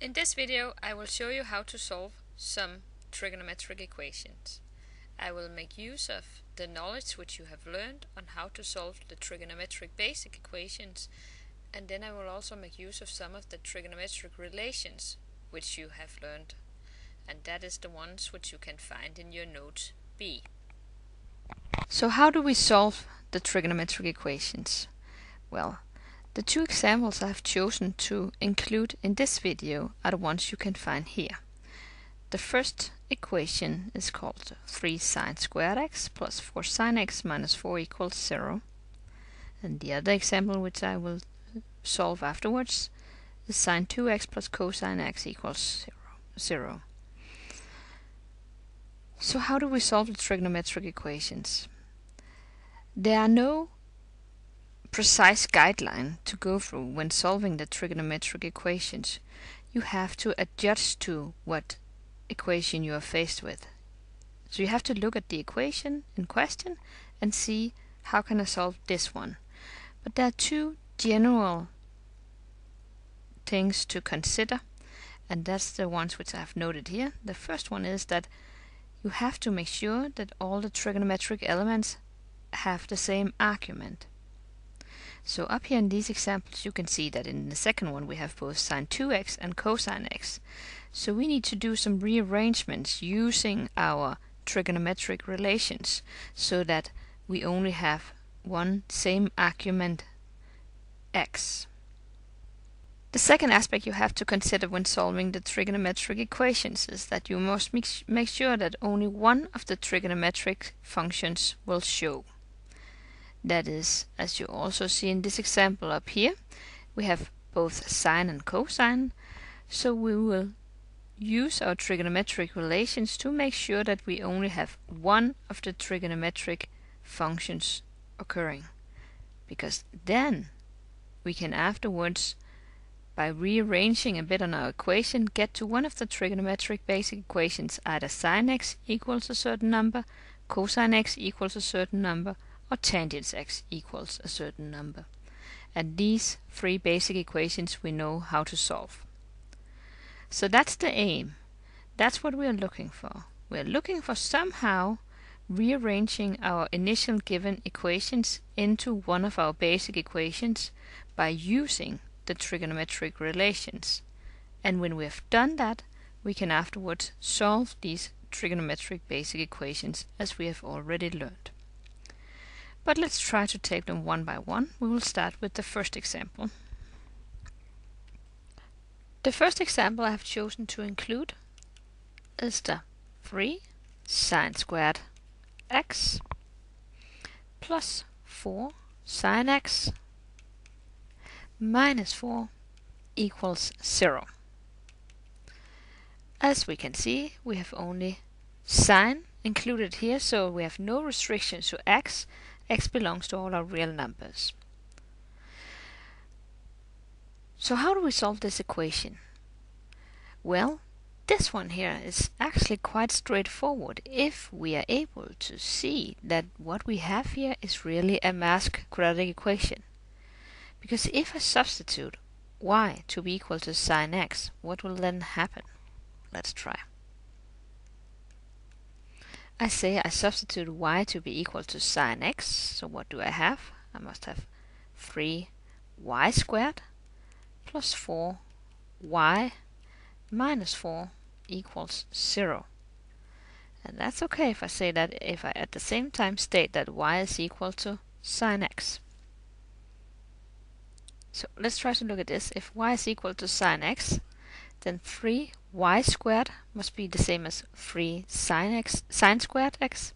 In this video I will show you how to solve some trigonometric equations. I will make use of the knowledge which you have learned on how to solve the trigonometric basic equations, and then I will also make use of some of the trigonometric relations which you have learned, and that is the ones which you can find in your note B. So how do we solve the trigonometric equations? Well, the two examples I have chosen to include in this video are the ones you can find here. The first equation is called 3 sine squared x plus 4 sine x minus 4 equals 0. And the other example which I will solve afterwards is sine 2x plus cosine x equals 0. So how do we solve the trigonometric equations? There are no precise guideline to go through when solving the trigonometric equations. You have to adjust to what equation you are faced with. So you have to look at the equation in question and see how can I solve this one. But there are two general things to consider, and that's the ones which I've noted here. The first one is that you have to make sure that all the trigonometric elements have the same argument. So up here in these examples you can see that in the second one we have both sine 2x and cosine x. So we need to do some rearrangements using our trigonometric relations so that we only have one same argument x. The second aspect you have to consider when solving the trigonometric equations is that you must make sure that only one of the trigonometric functions will show. That is, as you also see in this example up here, we have both sine and cosine, so we will use our trigonometric relations to make sure that we only have one of the trigonometric functions occurring, because then we can afterwards, by rearranging a bit on our equation, get to one of the trigonometric basic equations, either sine x equals a certain number, cosine x equals a certain number, or tangent x equals a certain number. And these three basic equations we know how to solve. So that's the aim. That's what we are looking for. We are looking for somehow rearranging our initial given equations into one of our basic equations by using the trigonometric relations. And when we have done that, we can afterwards solve these trigonometric basic equations as we have already learned. But let's try to take them one by one. We will start with the first example. The first example I have chosen to include is the 3 sine squared x plus 4 sine x minus 4 equals 0. As we can see, we have only sine included here, so we have no restrictions to x. X belongs to all our real numbers. So how do we solve this equation? Well, this one here is actually quite straightforward if we are able to see that what we have here is really a masked quadratic equation. Because if I substitute y to be equal to sine x, what will then happen? Let's try. I say I substitute y to be equal to sine x, so what do I have? I must have 3y squared plus 4y minus 4 equals 0. And that's okay if I say that if I at the same time state that y is equal to sine x. So let's try to look at this. If y is equal to sine x, then 3y squared must be the same as 3 sine squared x,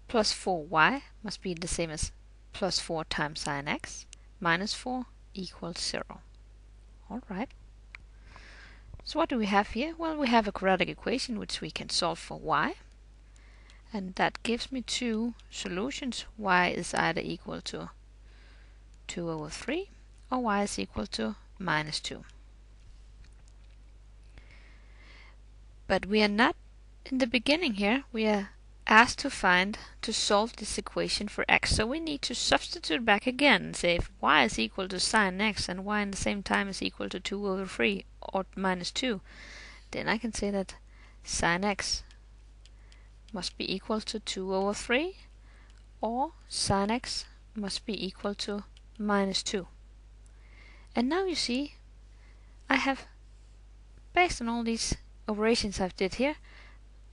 plus 4y must be the same as plus 4 times sine x, minus 4 equals 0. Alright. So what do we have here? Well, we have a quadratic equation which we can solve for y, and that gives me two solutions. Y is either equal to 2 over 3, or y is equal to minus 2. But we are not in the beginning here. We are asked to solve this equation for x. So we need to substitute back again and say if y is equal to sine x and y in the same time is equal to 2 over 3, or minus 2, then I can say that sine x must be equal to 2 over 3, or sine x must be equal to minus 2. And now you see, I have, based on all these operations I've did here,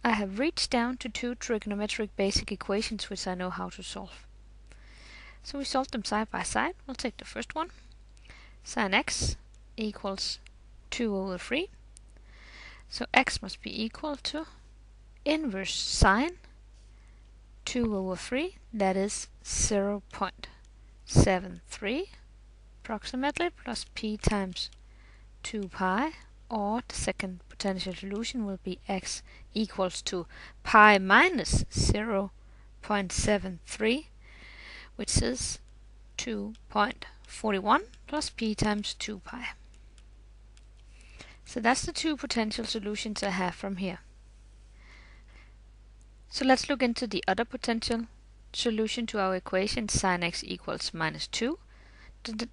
I have reached down to 2 trigonometric basic equations which I know how to solve. So we solve them side by side. We'll take the first one. Sine x equals 2 over 3. So x must be equal to inverse sine 2 over 3, that is 0.73 approximately, plus p times 2 pi, or the second potential solution will be x equals to pi minus 0.73, which is 2.41 plus p times 2 pi. So that's the two potential solutions I have from here. So let's look into the other potential solution to our equation sine x equals minus 2.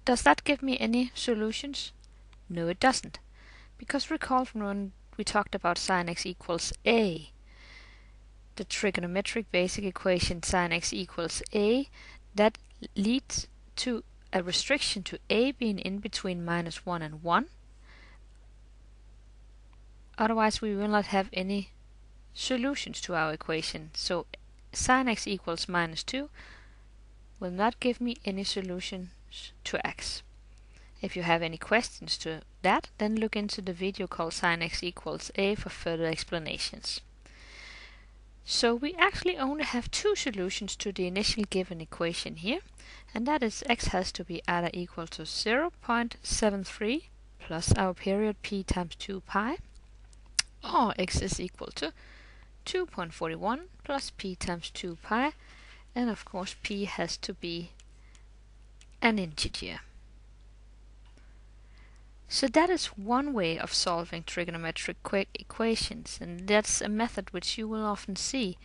Does that give me any solutions? No, it doesn't. Because recall from when we talked about sine x equals a, the trigonometric basic equation sine x equals a, that leads to a restriction to a being in between minus 1 and 1. Otherwise we will not have any solutions to our equation. So sine x equals minus 2 will not give me any solutions to x. If you have any questions to that, then look into the video called sine x equals a for further explanations. So we actually only have two solutions to the initial given equation here, and that is x has to be either equal to 0.73 plus our period p times 2 pi, or x is equal to 2.41 plus p times 2 pi, and of course p has to be an integer. So that is one way of solving trigonometric equations, and that's a method which you will often see,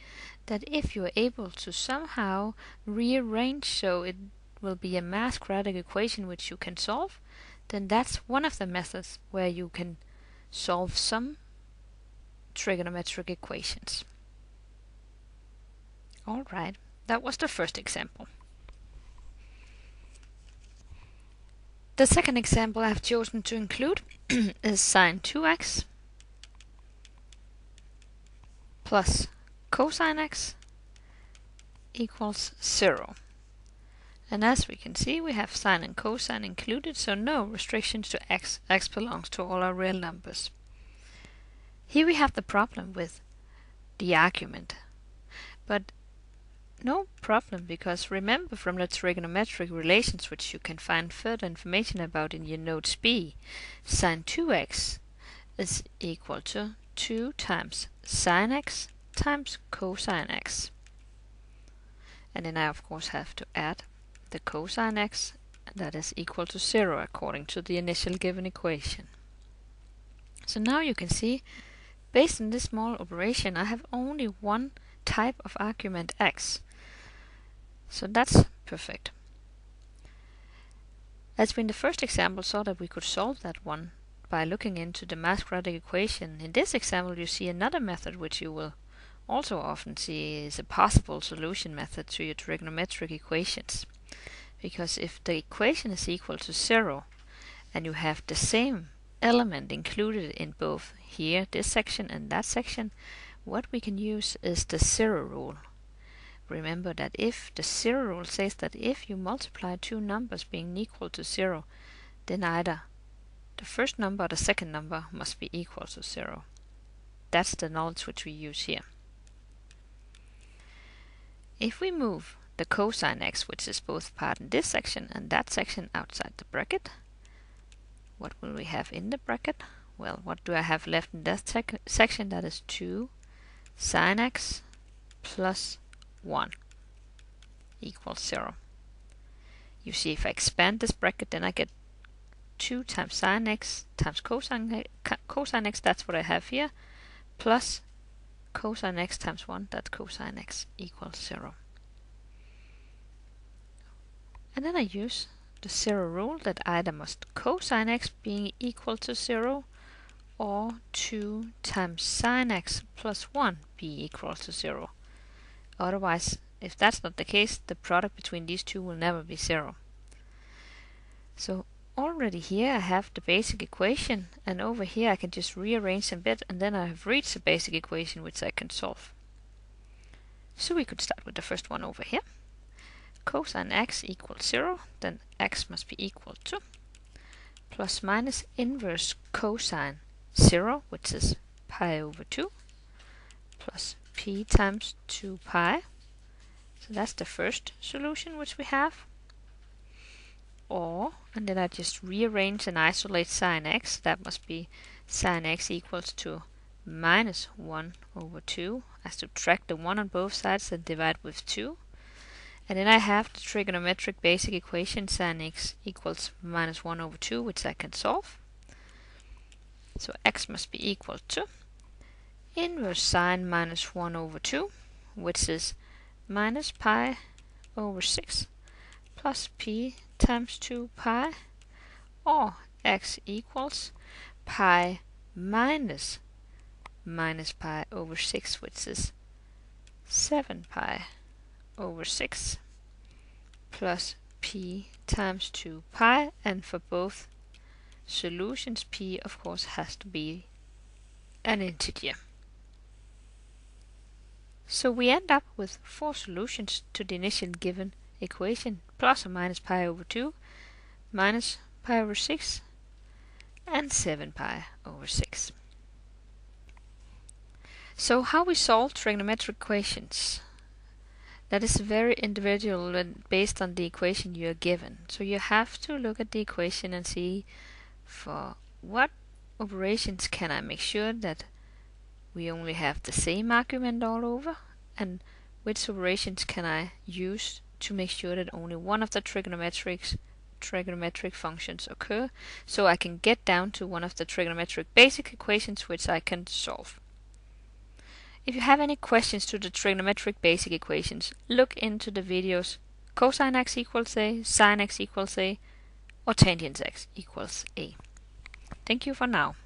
that if you are able to somehow rearrange so it will be a math-quadratic equation which you can solve, then that's one of the methods where you can solve some trigonometric equations. Alright, that was the first example. The second example I've chosen to include is sine 2x plus cosine x equals 0. And as we can see, we have sine and cosine included, so no restrictions to x. X belongs to all our real numbers. Here we have the problem with the argument, but no problem, because remember from the trigonometric relations which you can find further information about in your notes B, sine 2x is equal to 2 times sine x times cosine x. And then I of course have to add the cosine x, and that is equal to 0 according to the initial given equation. So now you can see, based on this small operation, I have only one type of argument x. So that's perfect. As we in the first example saw that we could solve that one by looking into the math-quadratic equation, in this example you see another method which you will also often see is a possible solution method to your trigonometric equations. Because if the equation is equal to 0 and you have the same element included in both here, this section and that section, what we can use is the zero rule. Remember that if the zero rule says that if you multiply two numbers being equal to 0, then either the first number or the second number must be equal to 0. That's the knowledge which we use here. If we move the cosine x, which is both part in this section and that section, outside the bracket, what will we have in the bracket? Well, what do I have left in that section? That is 2 sine x plus 1 equals 0. You see, if I expand this bracket, then I get 2 times sine x times cosine x, that's what I have here, plus cosine x times 1, that's cosine x equals 0. And then I use the zero rule that either must cosine x being equal to 0 or 2 times sine x plus 1 be equal to 0. Otherwise, if that's not the case, the product between these two will never be 0. So already here I have the basic equation, and over here I can just rearrange a bit, and then I have reached the basic equation which I can solve. So we could start with the first one over here. Cosine x equals 0, then x must be equal to plus minus inverse cosine 0, which is pi over 2, plus p times 2 pi. So that's the first solution which we have. Or, and then I just rearrange and isolate sine x. That must be sine x equals to minus 1 over 2. I subtract the 1 on both sides and divide with 2. And then I have the trigonometric basic equation sine x equals minus 1 over 2, which I can solve. So x must be equal to inverse sine minus 1 over 2, which is minus pi over 6 plus p times 2 pi, or x equals pi minus pi over 6, which is 7 pi over 6 plus p times 2 pi, and for both solutions p of course has to be an integer. So we end up with 4 solutions to the initial given equation: plus or minus pi over 2, minus pi over 6, and 7 pi over 6. So how we solve trigonometric equations? That is very individual and based on the equation you are given. So you have to look at the equation and see for what operations can I make sure that we only have the same argument all over, and which operations can I use to make sure that only one of the trigonometric functions occur, so I can get down to one of the trigonometric basic equations which I can solve. If you have any questions to the trigonometric basic equations, look into the videos cosine x equals a, sine x equals a, or tangent x equals a. Thank you for now.